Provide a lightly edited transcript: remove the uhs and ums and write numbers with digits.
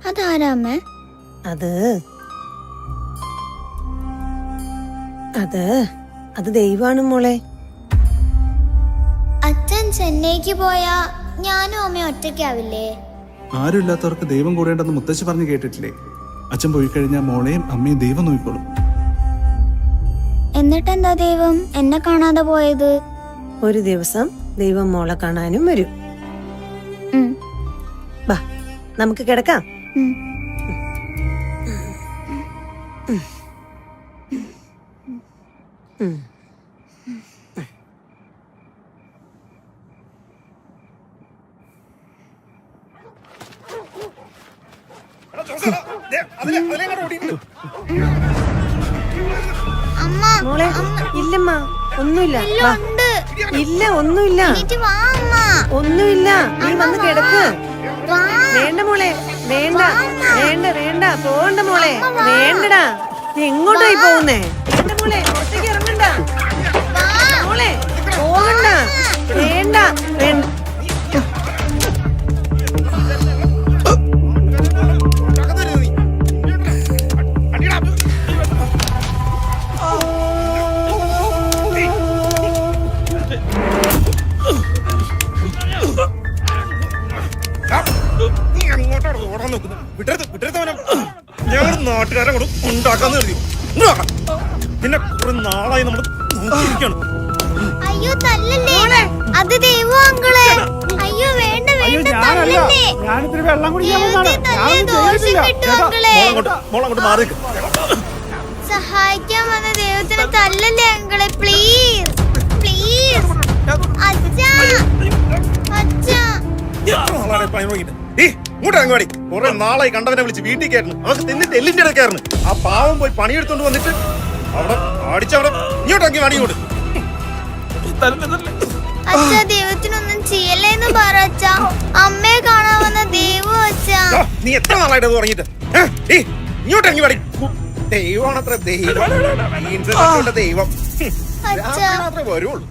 അതാരാമേ? അത് ദൈവാണ് മോളെ. അച്ഛൻ ചെന്നൈക്ക് പോയാ ഞാനും അമ്മയും ഒറ്റയ്ക്കാവില്ലേ? ആരും ഇല്ലാത്തവർക്ക് ദൈവം കൂടേണ്ടെന്ന് മുത്തശ്ശി പറഞ്ഞു കേട്ടിട്ടില്ലേ? അച്ഛൻ പോയി കഴിഞ്ഞാൽ മോളെയും അമ്മയും ദൈവം നോക്കിക്കോളും. എന്നിട്ടെന്താ ദൈവം എന്നെ കാണാതെ പോയത്? ഒരു ദിവസം ദൈവം മോളെ കാണാനും വരും. ബാ നമുക്ക് കിടക്കാം. മോളെ ഇല്ലമ്മ, ഒന്നുമില്ല. ഇല്ല ഒന്നുമില്ല, ഒന്നുമില്ല. നീ വന്ന് കിടക്ക്. വേണ്ട മോളെ, വേണ്ട വേണ്ട വേണ്ട, പോകണ്ട മോളെ, വേണ്ടടാ. നീ എങ്ങോട്ടായി പോകുന്നേ? വേണ്ട മോളെ, ഒറ്റയ്ക്ക് ഇറങ്ങണ്ട മോളെ, പോകണ്ട, വേണ്ട വേണ്ട. നാട്ടുകാരെ കൂടെ ഉണ്ടാക്കാന്ന് കരുതി. പിന്നെ കുറെ നാളായി നമ്മൾ നോക്കിയിരിക്കണം. അയ്യോ തല്ലല്ലേ, അത് ദൈവം അങ്കിളെ. അയ്യോ വേണ്ട വേണ്ട, തല്ലല്ലേ. ഞാനിത്തിരി വെള്ളം കുടിക്കാൻ മോളങ്ങോട്ട് മാറി സഹായിക്കാൻ വന്ന ദൈവത്തിന് തല്ലല്ലേ അങ്കിളെ, പ്ലീസ് പ്ലീസ്. അച്ഛാ അച്ഛാ, ഇങ്ങോട്ട് അങ്ങാടി. കുറെ നാളായി കണ്ടവനെ വിളിച്ച് വീട്ടിൽ കയറുന്നു. അവർക്ക് തിന്നിട്ട് എല്ലിന്റെ ഇടയ്ക്കായിരുന്നു. ആ പാവം പോയി പണിയെടുത്തോണ്ട് വന്നിട്ട് അവിടെ അടിച്ചവിടെ ഇങ്ങോട്ട് വാടി ഇങ്ങോട്ട്. അച്ഛാ ദൈവത്തിനൊന്നും ചെയ്യല്ലേന്ന് പറ അച്ഛാ. അമ്മയെ കാണാൻ വന്ന ദൈവം അച്ഛാ. നീ എത്ര നാളായിട്ട് തുടങ്ങിട്ട് ഇങ്ങോട്ട് ഇറങ്ങി വാടി. ദൈവമാണത്ര ദൈവം, ദൈവം മാത്രമേ വരുള്ളൂ.